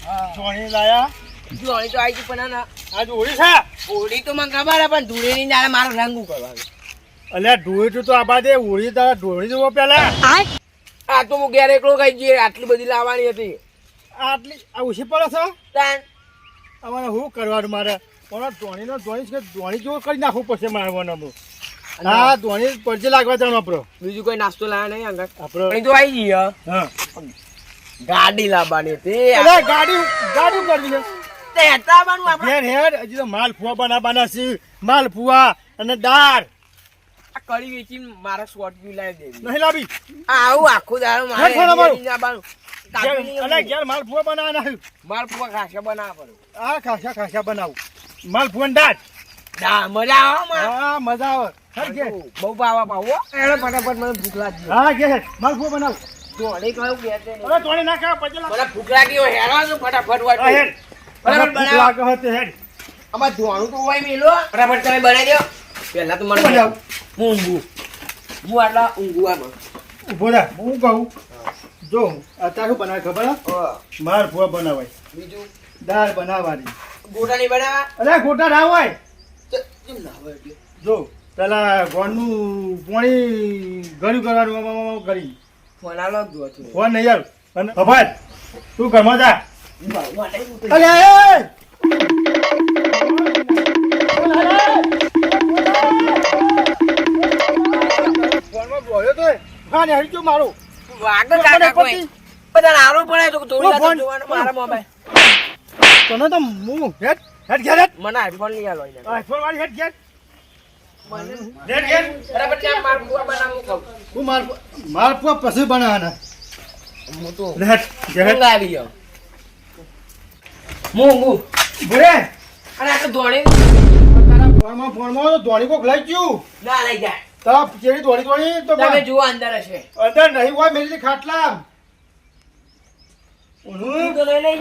ધોણી લાયા ધોળી તો આવી પણ ના આજ હોળી છે હોળી તો મને ખબર હે પણ ધૂળેની દાડે મારો રંગ કરવાનું અલ્યા ધોળી તો આ બાજુ હોળી તારા ધોળી જોવો પેલા આ તો હું ઘેર એકલો કઈ જઈએ આટલી બધી લાવવાની હતી આટલી આ ઓછી પડે છે તાન અમારે શું કરવાનું મારે પણ ધોણીનો ધોણી છે ધોણી જેવો કરી નાખવું પડશે મારે મને હા ધોણી પડશે લાગવા જવાનું આપણો બીજું કોઈ નાસ્તો લાવ્યા નહીં અંગત આપણો તો આવી ગઈ હા ગાડી લાવવાની હતી અલ્યા ગાડી કરવી છે તે હેતાવાનું આપણે ઘેર હેડ હજી તો માલપુઆ બનાવવાના છે માલપુઆ અને દાળ આ કડી વેચી મારા શોર્ટ બી લાવી દેવી નહીં લાવી આવું આખું દાડો હેડ ફોન અમારું. મારે અલ્યા ઘેર માલપુઆ બનાવવાના છે માર પૂરા ખાસા બનાવવા પડે આ ખાસા બનાવું માલપુઆ ને દાળ મજા આવે મારે હા મજા આવે હેડ ઘેર બહુ પાવા પાવો એને ફટાફટ મને ભૂખ લાગી હા ઘેર માલપુઆ બનાવ ધોળી કયું બે છે અરે ધોણી ના ખા પછી મને ભૂખ લાગી હોય હેરો તો ફટાફટ હેડ બરાબર ભૂખ બનાવો લાગે હોય તો હેડ અમાર ધોવાનું તો હોય મેલો ફટાફટ તમે બનાવી દો પહેલા તો મને બનાવ. હું આટલા ઊંઘુઆમાં ઉભો રહે હું કહું જો અત્યારે શું બનાવે ખબર હે? માલપુઆ બનાવાય બીજું દાળ બનાવવાની ગોટા નહીં બનાવવા અરે ગોટા ના હોય કેમ ના હોય એટલે જો પેલા ગોળનું પાણી ગળ્યું કરવાનું આમ કરી ફોન આલો જ દો છો ફોન નહીં યાર અને અભાર તું ઘરમાં જા અરે અરે એ! ફોનમાં બોલ્યો તો હા ને હરી મારું વાગર કાકા કોઈ બધા આરો પડે તો થોડી વાર ફોન. જોવાનું મારા મોબાઈલ તને તો હું હેડ હેડ ઘેર હેડ મને આઈફોન લઈ આલો એને આઈફોન વાળી હેડ ઘેર મને હેડ ઘેર બરાબર ત્યાં માર બુઆ બનાવું ખાવ હું માલપુઆ પછી બનાવવાના હું તો હેડ ઘેર હેડ ઊંઘ આવી ગયો હું બોલે અને આ તો ધોણી તારા ફોનમાં તો ધોણી કોક લઈ ગયું ના લઈ જાય તારા ચેડી ધોણી તો તમે જુઓ અંદર હશે અંદર નહીં હોય મેલી ખાટલા હું તો લઈ લઈ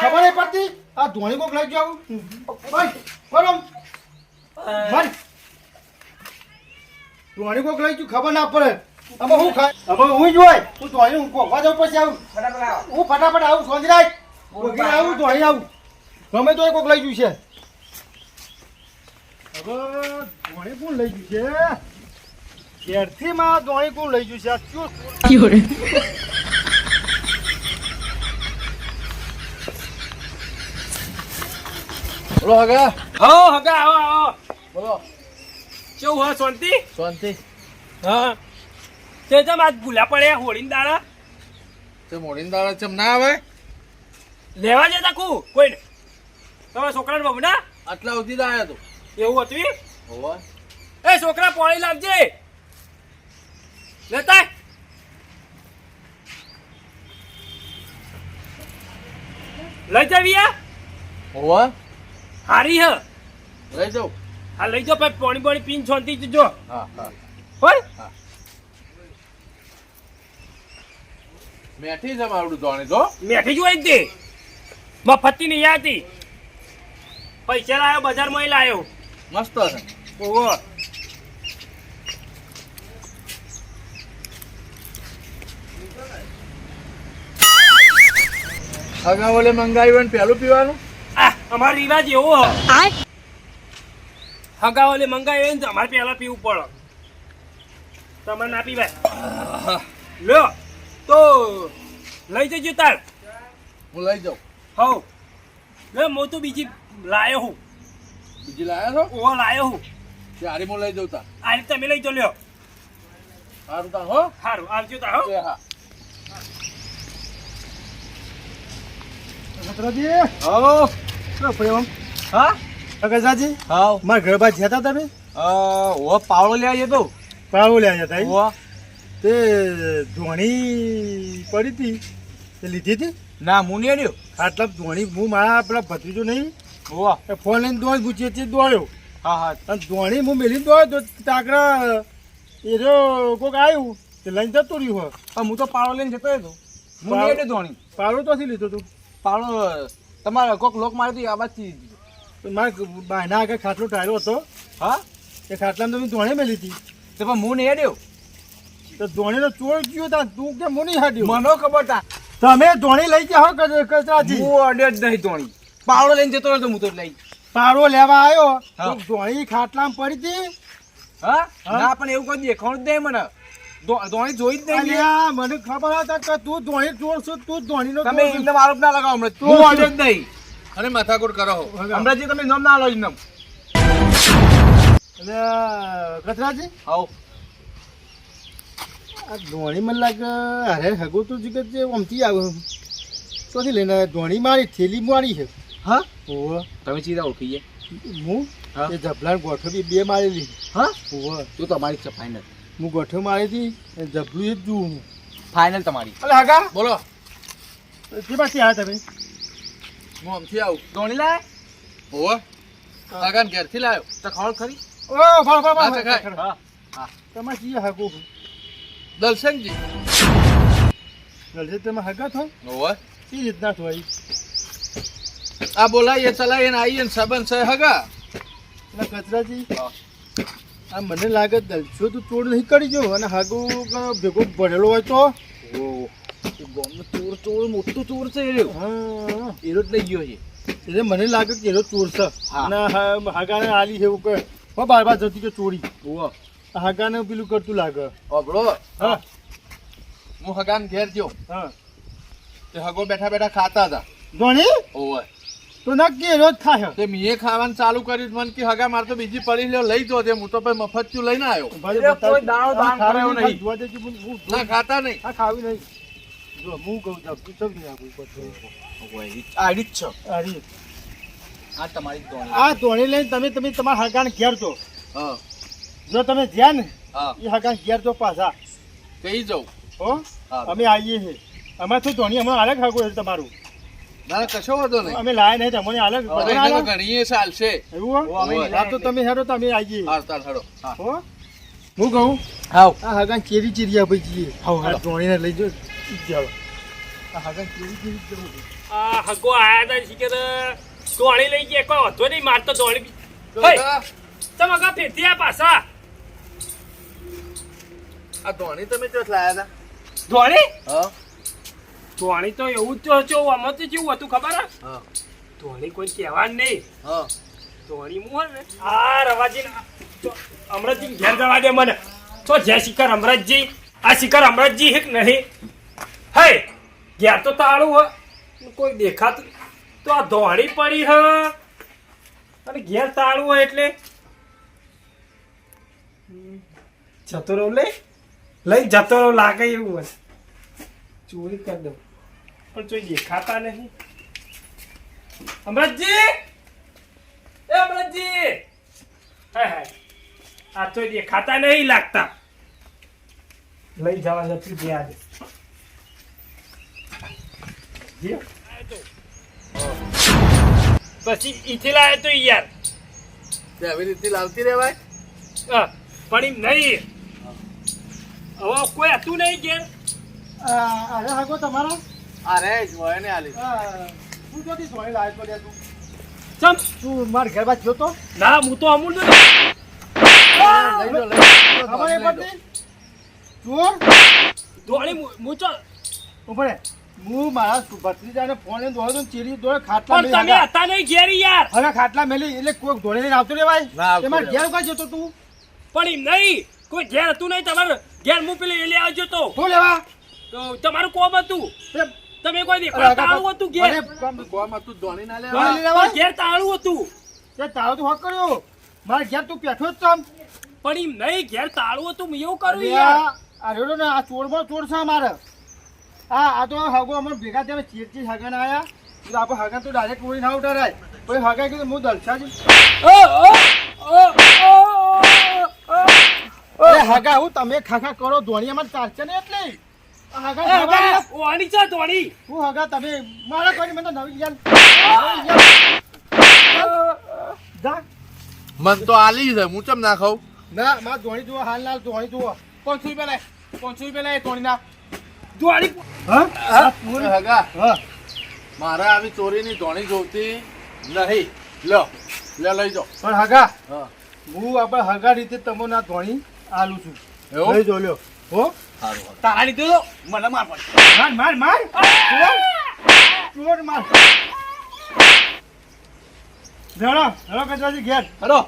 ખબર નહીં પડતી આ ધોણી કોક લઈ ગયું ભાઈ બરોબર મર ધોણી કોક લઈ ગયું ખબર ના પડે હવે હું ખાય હવે હું જ હોય હું ધોણી હું કોકવા જાઉં પછી આવું ફટાફટ આવો હું ફટાફટ આવું સોંજરાય કોકી આવું ધોણી આવું ગમે તો કોક લઈ ગયું છે હવે ધોણી કોણ લઈ ગયું છે ઘેરથી માં ધોણી કોણ લઈ ગયું છે આ શું બોલો હગા હો હગા આવો આવો બોલો કેવું હોય શાંતિ શાંતિ હા તે જમ આજ ભૂલા પડ્યા હોળીની દાડા તે મોડીની દાડા ચમ ના આવે લેવા જતા કુ કોઈને તમારા છોકરાને બાબુ ના આટલા સુધી જ આવ્યા તો એવું હતું ઈ? હોવા એ છોકરા પાણી લાવજે લેતા લઈ જાવીયા હોવા હારી હ લઈ જાઉં હા લઈ જાઓ ભાઈ પાણી પાણી પીને શાંતિ જજો હા હા હોય મેઠી છે મારું ધોણી તો મેઠી જ હોય ને તે મફતી નહીં આવતી પૈસા લાવ્યો બજારમાં લાવ્યો મસ્ત છે ઓહો હગા ઓલે મંગાવ્યું હોય ને પેલું પીવાનું આ અમારો રિવાજ એવો હ હગાઓલે મંગાવ્યો હોય ને તો અમારે પહેલા પીવું પડે તમારે ના પીવાય લ્યો તો લઈ જજો તાર હું લઈ જાઉં હવ લે હું તો બીજી લાયો હું બીજી લાયા છો ઓહો લાયો હું ત્યારે હું લઈ જાઉં તાર આ રીતે તમે લઈ જો લ્યો સારું તાર હો સારું આવજો તાર હો એ હા સતરાજી હો શું પ્રેમ હા અગરસાજી હા મારા ઘર બાદ જતા તમે ઓ પાવડો લેવા જતો પાવું લે જતા હોવા તે ધોણી પડી હતી તે લીધી હતી ના હું નહીં અડ્યો આટલા ધોણી હું મારા પેલા ભત્રીજો નહીં હોવા એ ફોન લઈને દોડ પૂછીએ તે દોડ્યો હા હા અને ધોણી હું મેલી દોડ્યો તો તાકડા એ જો કોઈક આવ્યું તે લઈને જતું રહ્યું હોય પણ હું તો પાવડો લઈને જતો હતો હું નહીં અડ્યો ધોણી પાવડો તો લીધો તું પાવડો તમારા કોક લોક મારી આ બાજથી તો મારે બાયના આગળ ખાટલો ટાયરો હતો હા એ ખાટલામાં તો મેં ધોણી મેલી હતી તો પણ હું નહીં અડ્યો તો ધોણીનો ચોર ગયો તા તું કે મુની હાડ્યો મને ખબર તા તમે ધોણી લઈ જાઓ કચરાજી. હું અડ્યો જ નહીં ધોણી. પાવડો લઈને જતો રહ્યો તો હું તો લઈ. પારો લેવા આવ્યો હા. તો ધોણી ખાટલામાં પડી હતી. હા હા? ના પણ એવું કોઈ દેખાણું જ નહીં મને. ધોણી જોઈ જ નહીં મેં. અલ્યા, મને ખબર હતા કે તું ધોણી ચોર છો, તું ધોણીનો તમે ચોર છો. એમને આરોપ ના લગાવો હમણાં. તો હું અડ્યો જ નહીં. અને માથાકૂટ કરો હમણાં જે તમે નામ ના લો એમને. અલ્યા, કચરાજી આવો. આ ધોણી મને લાગે અરે હગો તો જગત જે આમથી આવ્યો ચોથી લઈને આવ્યો? ધોણી મારી થેલી મારી છે. હા ઓવે તમે સીધા ઓળખી ગયા. હું હા? એ જબલાને ગોઠો બી બે મારેલી. હા ઓવે તું તમારી છે ફાઇનલ. હું ગોઠો મારી હતી એ જબલું એ જ જોઉં હું. ફાઇનલ તમારી. અલે હગા બોલો જે પાછી આવ્યા તમે? હું આમથી આવું ધોણી લાય હોવે આગળ ઘેરથી લાવ્યો તો ખબર ખરી. ઓ ફળ ફળ હા, ફળ કાકા. હા તમે કીએ હગો દલસંગજી જલ્દી તમે હગા થો હોવે કઈ રીતના થોય? આ બોલાઈએ ચલાઈએ ને આવીએ ને સંબંધ છે હગા એટલે કચરાજી હા. આ મને લાગે દલસો તું ચોર નહીં કરી જો અને હાગો ભેગો ભરેલો હોય તો. ગામનો ચોર ચોર મોટો ચોર છે એ રહ્યો. હા એ જ લઈ ગયો છે. એટલે મને લાગે કે એનો ચોર છે. હા. અને હાગાને આલી છે એવું કે બાર બાર જતી કે ચોરી. ઓહો હાગાને પેલું કરતું લાગે. ઓબળો હા હું હગાન ઘેર ગયો હા તે હગો બેઠા બેઠા ખાતા હતા ધોણી હોવે તો નક્કી રોજ ખાય. તે મીએ ખાવાનું ચાલુ કર્યું મને કે હગા મારે તો બીજી પડી લ્યો લઈ જો તે હું તો ભાઈ મફત લઈને આવ્યો એ કોઈ દાણો દાન કર્યો નહીં. જોવા દેજો પણ હું ના ખાતા નહીં આ ખાવી નહીં. જો હું કહું છું તું સમજી નાખું પછી. આ રીત છે. અરે આ તમારી ધોણી. આ ધોણી લઈને તમે તમારા હાગાને ઘેર છો. હા જો તમે જ્યાં ને હા એ હાગાને ઘેર છો પાછા. કઈ જાઉં હો હા. અમે આવીએ છીએ. અમારે તો ધોની હમણાં અલગ હાગો છે તમારું. ના કશો વાંધો નહીં અમે લાયા નહીં તમને અલગ હવે બધાને એને તો અલગ. ઘણીએ ચાલશે એવું હો? અમે હા તો તમે હેડો તો અમે આવીએ. હાર તાર હડો હા હો હું કહું હાવ આ હાગાને ચેરી ચીરિયા ભાઈ જઈએ. હાવ, આ હાલો. ધોણીને લઈ જો જાઓ. આ હાગાને ચેરી ચીરી જવું છે. આ હગો આયા તા શીખર ધોણી લઈ ગયા કોઈ હતો નહીં મારતો ધોણી તમે આગા ફેરથી આ પાછા આ ધોણી તમે ચોથ લાયા ધોણી હતા ધોણી તો એવું જ જો આમાં તો કેવું હતું ખબર હે? હા ધોણી કોઈ કહેવાનું નહીં. હા ધોણી હું હે ને આ રવાજી અમરતજી ઘેર જવા દે મને તો જે શિખર અમરતજી આ શિખર અમરતજી હિક નહીં હે ઘેર તો તાળું હ કોઈ દેખાતું તો આ ધોણી પડી હ અને ઘેર તાળું હોય એટલે જતો રહું લઈ જતો રહું લાગે એવું હોય ચોરી કરી દઉં પણ કોઈ દેખાતા નહીં અમરતજી એ અમરતજી હે આ તો દેખાતા નહીં લાગતા લઈ જવા જતું જે આજે પછી ઈથી લાવે તો યાર તે આવી રીતે લાવતી રહેવાય પણ એમ નહીં હવે કોઈ હતું નહીં ઘેર અરે હાગો તમારા અરે જોયે ને આલી તું જોતી ધોણી લાવે તો લે તું. ચમ તું મારા ઘર બાદ જોતો ના હું તો અમૂલ નો લઈ લો ખબર એ પડતી ચોર ધોળી મૂચો ઉપડે હું મારા ભત્રીજાને ફોન લઈને દોડ્યો તો ચેરી દોડે ખાટલા પણ તમે હતા નહીં ઘેર યાર હવે ખાટલા મેલી એટલે કોઈ ધોળે લઈને આવતો ના રેવાય આવતો એમાં રહેવાય. ઘેર કાંઈ જતો તું પણ એમ નહીં કોઈ ઘેર હતું નહીં તમારે ઘેર હું પેલી લઈ આવજો તો શું લેવા તમારું કોમ હતું તે તમે કોઈ દેખા તાળું હતું ઘેર અરે, ગોમાં તું ધોણી ના લે ધોણી લઈ લેવાય? પણ ઘેર તાળું હતું તે તારો તો હક કર્યો મારે ઘેર તું પેઠો જ ચમ પણ એમ નહીં ઘેર તાળું હતું મેં એવું કરું યાર આ રેડો ને આ ચોરમાં ચોર છે અમારે આ તો હગો અમે ભેગા થયા ચીરચી હગાને આયા તો આપણે હગા તો ડાયરેક્ટ ઓળી ના ઉઠારાય પછી હગા કીધું હું દલસાજી અરે હગા હું તમે ખાખા કરો ધોણી અમારે ચાલશે ને એટલે આ હગા ખાવા ઓણી છે ધોળી હું હગા તમે મારા કોઈ મને તો નવી યાર જા મન તો આલી છે હું ચમ ના ખાઉં ના માર ધોણી જુઓ હાલ ના ધોણી જુઓ 500 રૂપિયા લે ધોણી ના ધોળી હા હગા હા મારે આવી ચોરીની ધોણી જોતી નહીં લો લઈ જાઓ પણ હગા હા હું આપણે હગા રીતે તમને આ ધોણી આલું છું એવું? લઈ જો લ્યો હો સારું તારા લીધે તો મને માર પડે. માર ચોર માર હેલો કચરાજી ઘેર હેલો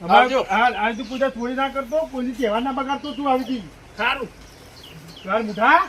આવજો. આ તું પૂજા ચોરી ના કરતો કોઈની તહેવાર ના બગાડતો તું આવી હતી સારું ઘર મુઠા